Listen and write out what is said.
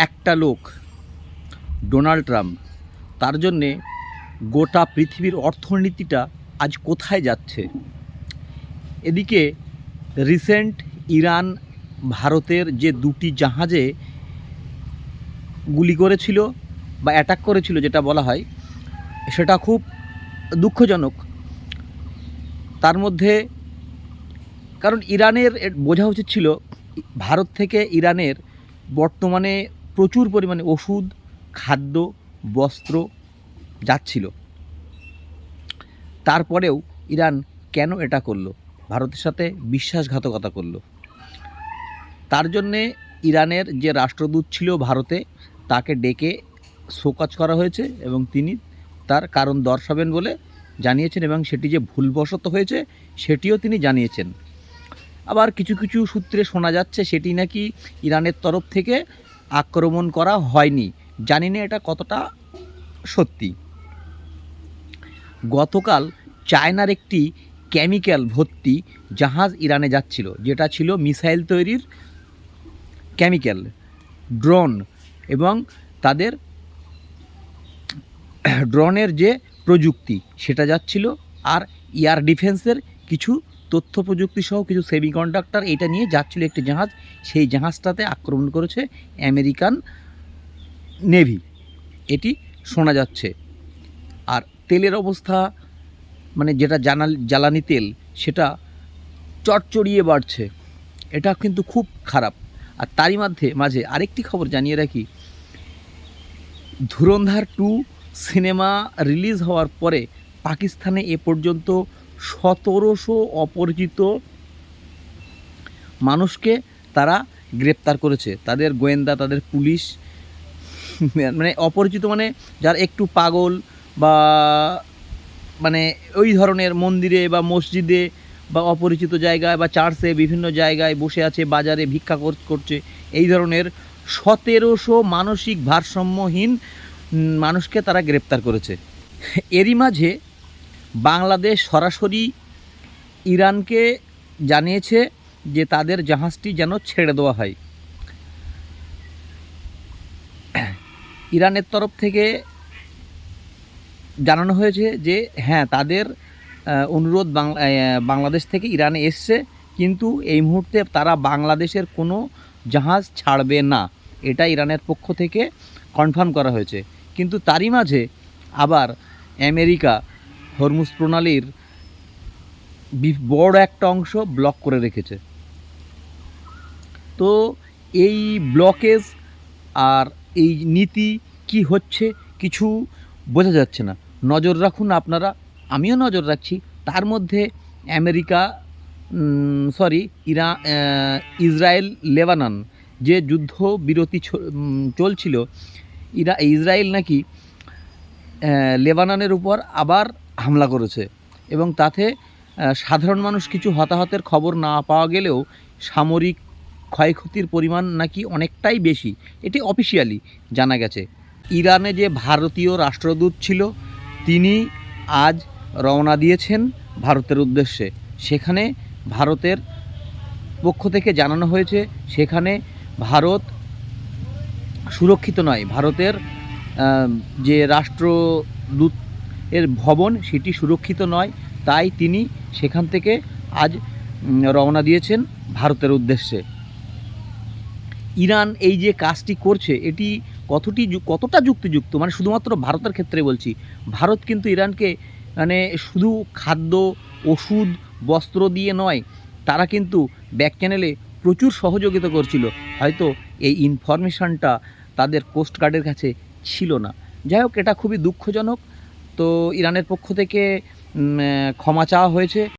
একটা লোক, Donald Trump, তার জন্যে গোটা পৃথিবীর অর্থনীতিটা আজ কোথায় যাচ্ছে। এদিকে রিসেন্ট ইরান ভারতের যে দুটি জাহাজে গুলি করেছিল বা অ্যাটাক করেছিল, যেটা বলা হয়, সেটা খুব দুঃখজনক। তার মধ্যে কারণ ইরানের বোঝা উচিত ছিল ভারত থেকে ইরানের বর্তমানে প্রচুর পরিমাণে ওষুধ, খাদ্য, বস্ত্র যাচ্ছিল। তারপরেও ইরান কেন এটা করলো? ভারতের সাথে বিশ্বাসঘাতকতা করলো। তার জন্যে ইরানের যে রাষ্ট্রদূত ছিল ভারতে, তাকে ডেকে শোকজ করা হয়েছে এবং তিনি তার কারণ দর্শাবেন বলে জানিয়েছেন, এবং সেটি যে ভুলবশত হয়েছে সেটিও তিনি জানিয়েছেন। আবার কিছু কিছু সূত্রে শোনা যাচ্ছে সেটি নাকি ইরানের তরফ থেকে আক্রমণ করা হয়নি। জানি না এটা কতটা সত্যি। গতকাল চায়নার একটি কেমিক্যাল ভর্তি জাহাজ ইরানে যাচ্ছিল, যেটা ছিল মিসাইল তৈরির কেমিক্যাল, ড্রোন, এবং তাদের ড্রোনের যে প্রযুক্তি সেটা যাচ্ছিল, আর এয়ার ডিফেন্সের কিছু তথ্য প্রযুক্তি সহ কিছু সেমিকন্ডাক্টর এটা নিয়ে যাচ্ছিল একটি জাহাজ। সেই জাহাজটাতে আক্রমণ করেছে আমেরিকান নেভি, এটি শোনা যাচ্ছে। আর তেলের অবস্থা, মানে যেটা জ্বালানি তেল, সেটা চড়চড়িয়ে বাড়ছে। এটা কিন্তু খুব খারাপ। আর তারই মাঝে আরেকটি খবর জানিয়ে রাখি, ধুরন্ধর 2 সিনেমা রিলিজ হওয়ার পরে পাকিস্তানে এ পর্যন্ত 1700 অপরিচিত মানুষকে তারা গ্রেপ্তার করেছে। তাদের গোয়েন্দা, তাদের পুলিশ, মানে অপরিচিত মানে যারা একটু পাগল বা মানে ওই ধরনের মন্দিরে বা মসজিদে বা অপরিচিত জায়গায় বা চার্চে বিভিন্ন জায়গায় বসে আছে, বাজারে ভিক্ষা করছে, এই ধরনের 1700 মানসিক ভারসাম্যহীন মানুষকে তারা গ্রেপ্তার করেছে। এরই মাঝে বাংলাদেশ সরাসরি ইরানকে জানিয়েছে যে তাদের জাহাজটি যেন ছেড়ে দেওয়া হয়। ইরানের তরফ থেকে জানানো হয়েছে যে হ্যাঁ, তাদের অনুরোধ বাংলাদেশ থেকে ইরানে এসছে, কিন্তু এই মুহূর্তে তারা বাংলাদেশের কোনো জাহাজ ছাড়বে না, এটা ইরানের পক্ষ থেকে কনফার্ম করা হয়েছে। কিন্তু তারই মাঝে আবার আমেরিকা হরমুজ প্রণালীর বড় একটা অংশ ব্লক করে রেখেছে। তো এই ব্লকেজ আর এই নীতি কি হচ্ছে কিছু বোঝা যাচ্ছে না। নজর রাখুন আপনারা, আমিও নজর রাখছি। তার মধ্যে আমেরিকা ইসরায়েল লেবানন যে যুদ্ধ বিরতি চলছিল, ইসরায়েল নাকি লেবাননের উপর আবার হামলা করেছে, এবং তাতে সাধারণ মানুষ কিছু হতাহতের খবর না পাওয়া গেলেও সামরিক ক্ষয়ক্ষতির পরিমাণ নাকি অনেকটাই বেশি, এটি অফিসিয়ালি জানা গেছে। ইরানে যে ভারতীয় রাষ্ট্রদূত ছিল তিনি আজ রওনা দিয়েছেন ভারতের উদ্দেশ্যে। সেখানে ভারতের পক্ষ থেকে জানানো হয়েছে সেখানে ভারত সুরক্ষিত নয়, ভারতের যে রাষ্ট্রদূত এর ভবন সেটি সুরক্ষিত নয়, তাই তিনি সেখান থেকে আজ রওনা দিয়েছেন ভারতের উদ্দেশ্যে। ইরান এই যে কাজটি করছে এটি কতটা যুক্তিযুক্ত, মানে শুধুমাত্র ভারতের ক্ষেত্রে বলছি। ভারত কিন্তু ইরানকে মানে শুধু খাদ্য, ওষুধ, বস্ত্র দিয়ে নয়, তারা কিন্তু ব্যাক চ্যানেলে প্রচুর সহযোগিতা করছিল। হয়তো এই ইনফরমেশানটা তাদের কোস্টগার্ডের কাছে ছিল না। যাই হোক, এটা খুবই দুঃখজনক। তো ইরানের পক্ষ থেকে ক্ষমা চাওয়া হয়েছে।